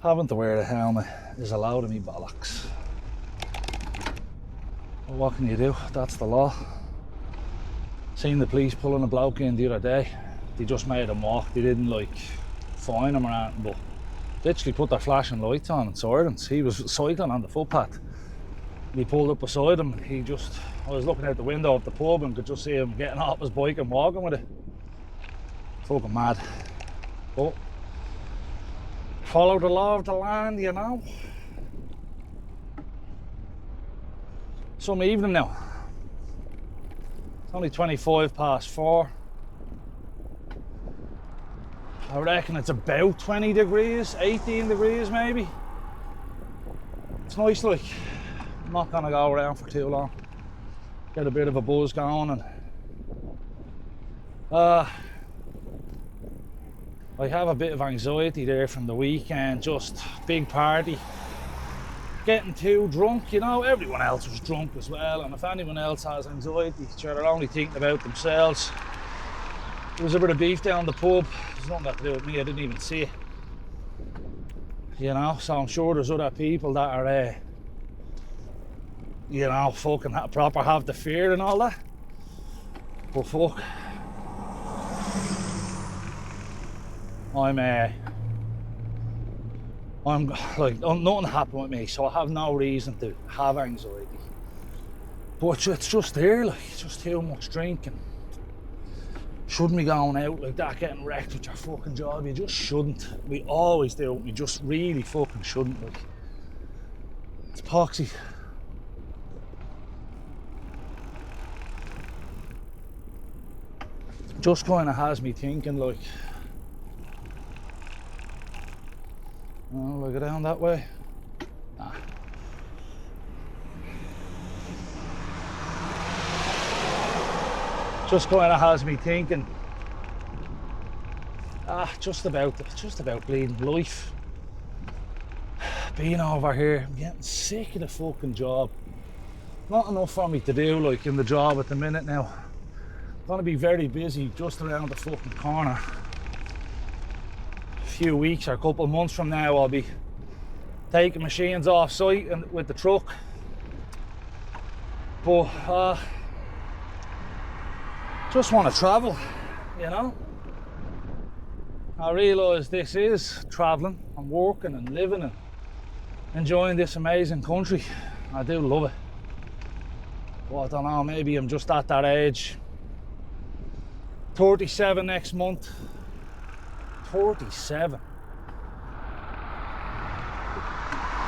Having to wear a helmet is allowed in me bollocks. But what can you do? That's the law. Seen the police pulling a bloke in the other day. They just made him walk. They didn't like fine him or anything, but literally put their flashing lights on and sirens. He was cycling on the footpath. We pulled up beside him and I was looking out the window of the pub and could just see him getting off his bike and walking with it. Fucking mad. But follow the law of the land, you know. Some evening now. It's only 4:25. I reckon it's about 20 degrees, 18 degrees maybe. It's nice, like. I'm not gonna go around for too long. Get a bit of a buzz going and I have a bit of anxiety there from the weekend, just big party. Getting too drunk, you know, everyone else was drunk as well, and if anyone else has anxiety, they're only thinking about themselves. There was a bit of beef down the pub. There's nothing to do with me, I didn't even see it. You know, so I'm sure there's other people that are, you know, fucking proper have the fear and all that. But fuck. I'm like, nothing happened with me, so I have no reason to have anxiety. But it's just there, like, it's just too much drinking. Shouldn't be going out like that, getting wrecked with your fucking job. You just shouldn't. We always do. We just really fucking shouldn't. Like, it's epoxy. Just kind of has me thinking, like, oh, will I go down that way? Nah. Just kind of has me thinking, just about bleeding life. Being over here, I'm getting sick of the fucking job. Not enough for me to do, like, in the job at the minute now. I'm gonna be very busy just around the fucking corner. A few weeks or a couple of months from now, I'll be taking machines off site and with the truck. But just want to travel, you know. I realise this is travelling and working and living and enjoying this amazing country. I do love it. But I don't know, maybe I'm just at that age. 37 next month. 37.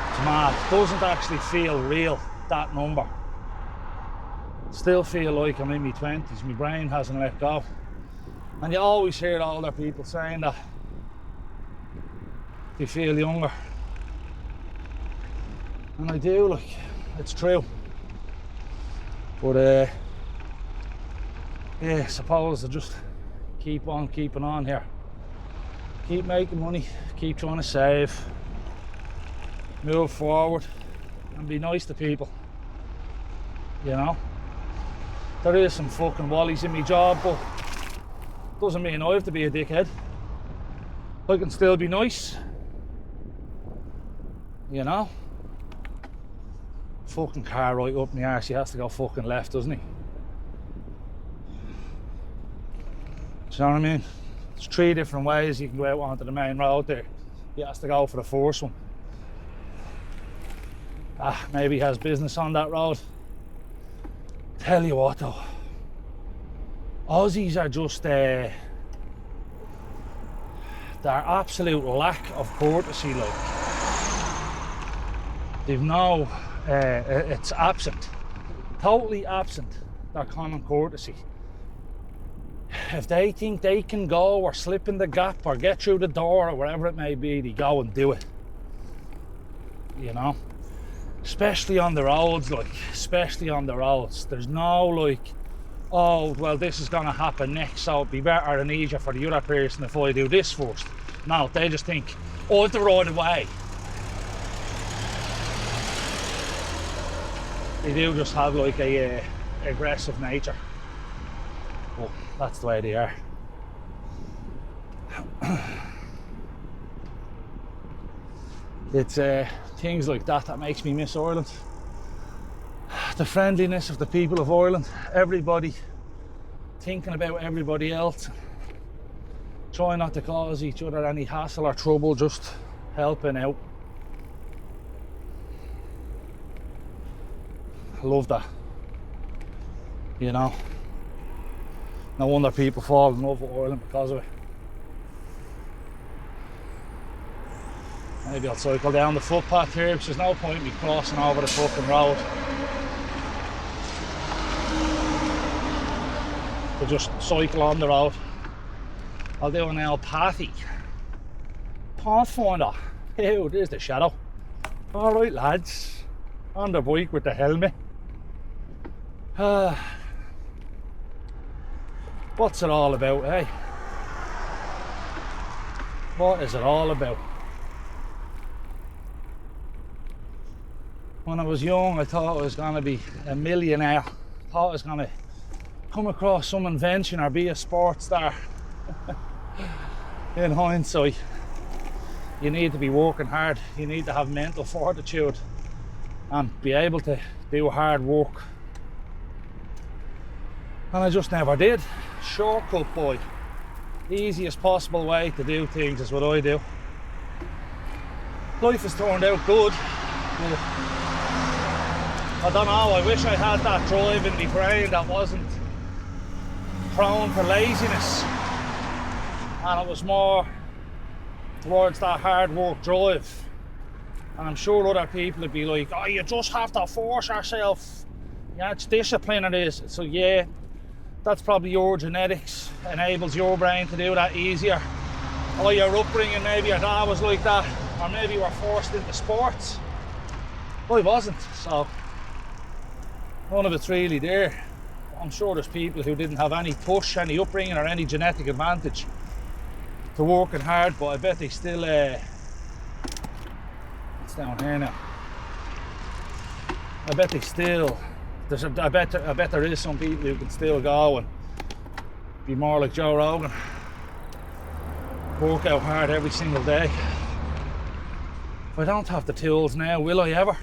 It's mad. It doesn't actually feel real, that number. Still feel like I'm in my 20s. My brain hasn't let go. And you always hear older people saying that they feel younger. And I do, like, it's true. But yeah, I suppose I just keep on keeping on here. Keep making money, keep trying to save, move forward, and be nice to people. You know? There is some fucking wallies in my job, but doesn't mean I have to be a dickhead. I can still be nice. You know? Fucking car right up my arse, he has to go fucking left, doesn't he? Do you know what I mean? There's 3 different ways you can go out onto the main road there. He has to go for the first one. Maybe he has business on that road. Tell you what though, Aussies are just their absolute lack of courtesy, like. They've no, it's absent, totally absent, their common courtesy. If they think they can go or slip in the gap or get through the door or wherever it may be, they go and do it. You know? Especially on the roads, like, especially on the roads. There's no, like, oh, well, this is gonna happen next, so it'd be better and easier for the other person if I do this first. No, they just think, oh, I have to ride away. They do just have, like, a aggressive nature. Well, that's the way they are. It's things like that that makes me miss Ireland. The friendliness of the people of Ireland, everybody thinking about everybody else, trying not to cause each other any hassle or trouble, just helping out. I love that, you know. No wonder people fall in love with Ireland because of it. Maybe I'll cycle down the footpath here, because there's no point in me crossing over the fucking road to just cycle on the road. I'll do an El Pathy Pathfinder. Ew, there's the shadow. Alright lads, on the bike with the helmet. What's it all about, eh? What is it all about? When I was young, I thought I was going to be a millionaire. Thought I was going to come across some invention or be a sports star. In hindsight, you need to be working hard. You need to have mental fortitude and be able to do hard work. And I just never did. Shortcut boy. Easiest possible way to do things is what I do. Life has turned out good. I don't know, I wish I had that drive in my brain that wasn't prone for laziness, and it was more towards that hard work drive. And I'm sure other people would be like, oh, you just have to force yourself. Yeah, it's discipline it is. So yeah, that's probably your genetics, enables your brain to do that easier. Or your upbringing, maybe your dad was like that, or maybe you were forced into sports. I wasn't, so none of it's really there. I'm sure there's people who didn't have any push, any upbringing or any genetic advantage to working hard, but I bet they still it's down here now. I bet they still I bet there is some people who can still go and be more like Joe Rogan, work out hard every single day. If I don't have the tools now, will I ever?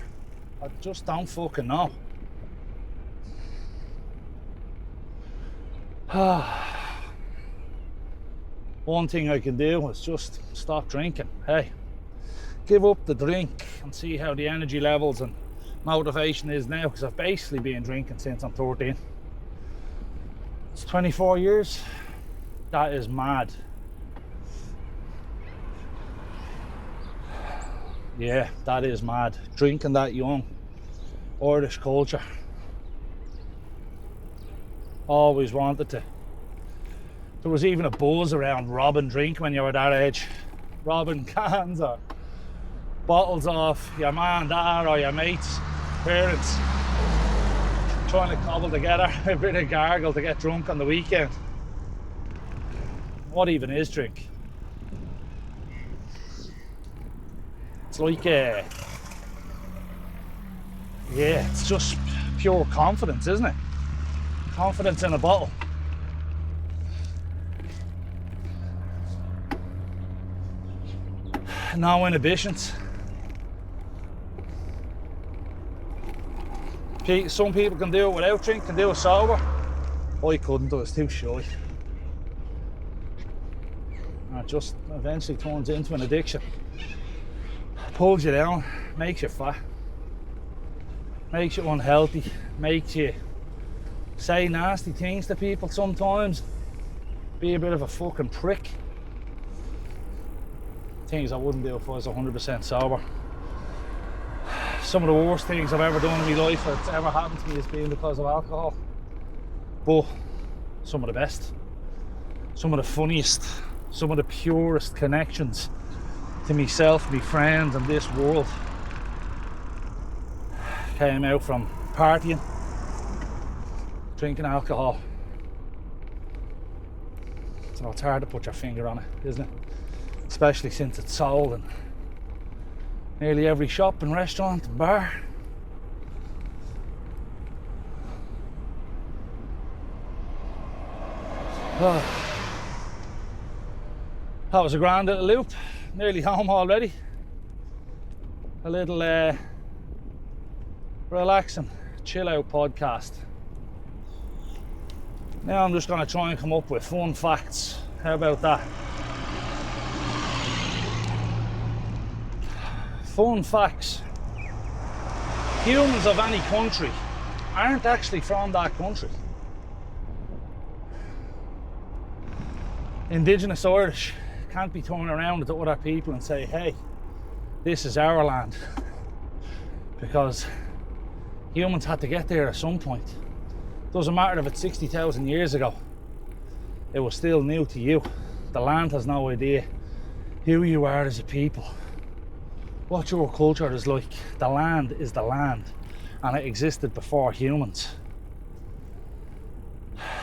I just don't fucking know. One thing I can do is just stop drinking. Hey, give up the drink and see how the energy levels and motivation is now, because I've basically been drinking since I'm 13. It's 24 years. That is mad. Yeah, that is mad. Drinking that young. Irish culture. Always wanted to. There was even a buzz around robbing drink when you were that age. Robbing cans or bottles off your man, dad or your mates, parents. Trying to cobble together a bit of gargle to get drunk on the weekend. What even is drink? It's like yeah, it's just pure confidence, isn't it? Confidence in a bottle. No inhibitions. Some people can do it without drink, can do it sober. I couldn't, I was too shy. And it just eventually turns into an addiction. Pulls you down, makes you fat, makes you unhealthy, makes you say nasty things to people sometimes, be a bit of a fucking prick. Things I wouldn't do if I was 100% sober. Some of the worst things I've ever done in my life that's ever happened to me has been because of alcohol. But some of the best, some of the funniest, some of the purest connections to myself, my friends and this world came out from partying, drinking alcohol. So it's hard to put your finger on it, isn't it? Especially since it's sold in nearly every shop and restaurant and bar. That was a grand little loop. Nearly home already. a little relaxing, chill out podcast. Now I'm just going to try and come up with fun facts. How about that? Fun facts. Humans of any country aren't actually from that country. Indigenous Irish can't be turning around to other people and say, hey, this is our land. Because humans had to get there at some point. Doesn't matter if it's 60,000 years ago. It was still new to you. The land has no idea who you are as a people, what your culture is like. The land is the land, and it existed before humans.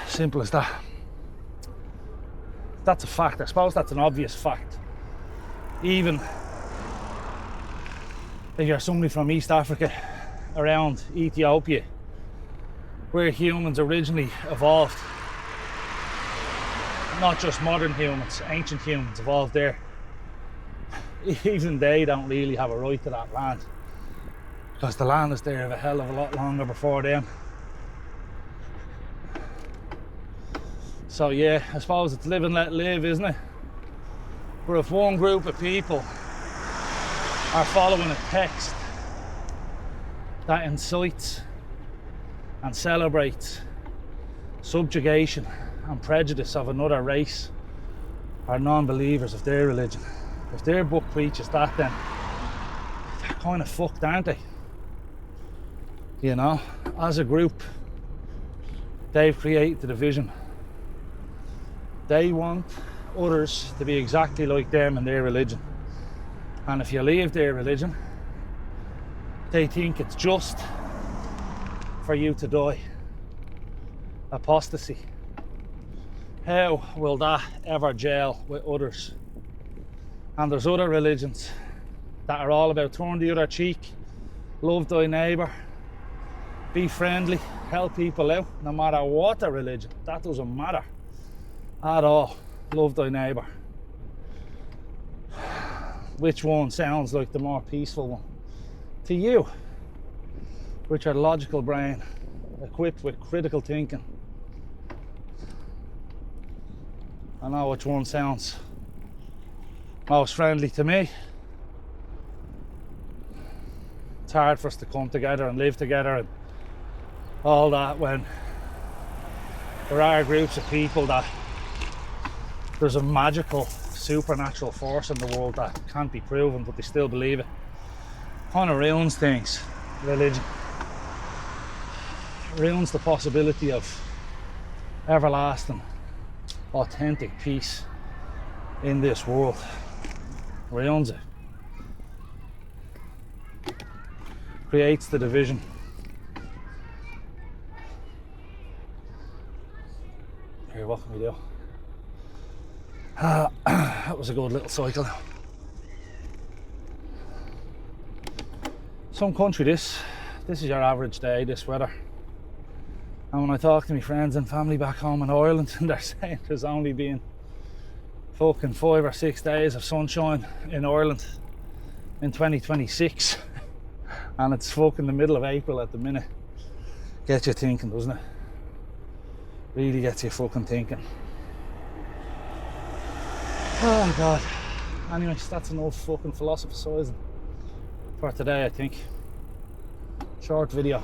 Simple as that. That's a fact. I suppose that's an obvious fact. Even if you're somebody from East Africa, around Ethiopia, where humans originally evolved, not just modern humans, ancient humans evolved there. Even they don't really have a right to that land, because the land is there a hell of a lot longer before them. So yeah, I suppose it's live and let live, isn't it? Where if one group of people are following a text that incites and celebrates subjugation and prejudice of another race or non-believers of their religion, if their book preaches that, then they're kind of fucked, aren't they? You know, as a group, they've created the division. They want others to be exactly like them in their religion. And if you leave their religion, they think it's just for you to die. Apostasy. How will that ever gel with others? And there's other religions that are all about turn the other cheek, love thy neighbour, be friendly, help people out, no matter what the religion. That doesn't matter at all. Love thy neighbour. Which one sounds like the more peaceful one to you, with your logical brain equipped with critical thinking? I know which one sounds most friendly to me. It's hard for us to come together and live together and all that when there are groups of people that there's a magical supernatural force in the world that can't be proven, but they still believe it. Kind of ruins things. Religion ruins the possibility of everlasting, authentic peace in this world. Ruins it. Creates the division. Here, what can we do? That was a good little cycle. Some country this is your average day, this weather. And when I talk to my friends and family back home in Ireland, and they're saying there's only been fucking 5 or 6 days of sunshine in Ireland in 2026 and it's fucking the middle of April at the minute. Gets you thinking, doesn't it? Really gets you fucking thinking. Oh God. Anyways, that's enough fucking philosophising for today, I think. Short video.